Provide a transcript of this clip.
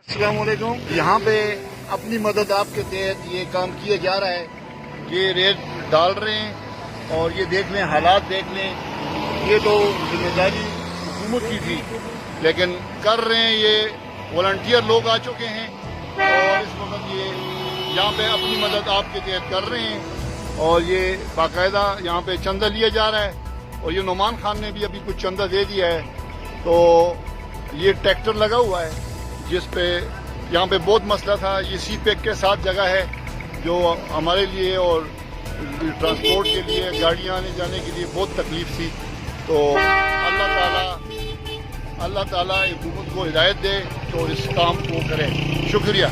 السلام علیکم. یہاں پہ اپنی مدد آپ کے تحت یہ کام کیا جا رہا ہے. یہ ریت ڈال رہے ہیں اور یہ دیکھ لیں، حالات دیکھ لیں. یہ تو ذمہ داری حکومت کی تھی، لیکن کر رہے ہیں. یہ والنٹیئر لوگ آ چکے ہیں اور اس وقت یہ یہاں پہ اپنی مدد آپ کے تحت کر رہے ہیں. اور یہ باقاعدہ یہاں پہ چندہ لیا جا رہا ہے. اور یہ نعمان خان نے بھی ابھی کچھ چندہ دے دیا ہے. تو یہ ٹریکٹر لگا ہوا ہے جس پہ یہاں پہ بہت مسئلہ تھا. یہ سی پیک کے ساتھ جگہ ہے جو ہمارے لیے اور ٹرانسپورٹ کے لیے، گاڑیاں آنے جانے کے لیے بہت تکلیف تھی. تو اللہ تعالیٰ حکومت کو ہدایت دے تو اس کام کو کرے. شکریہ.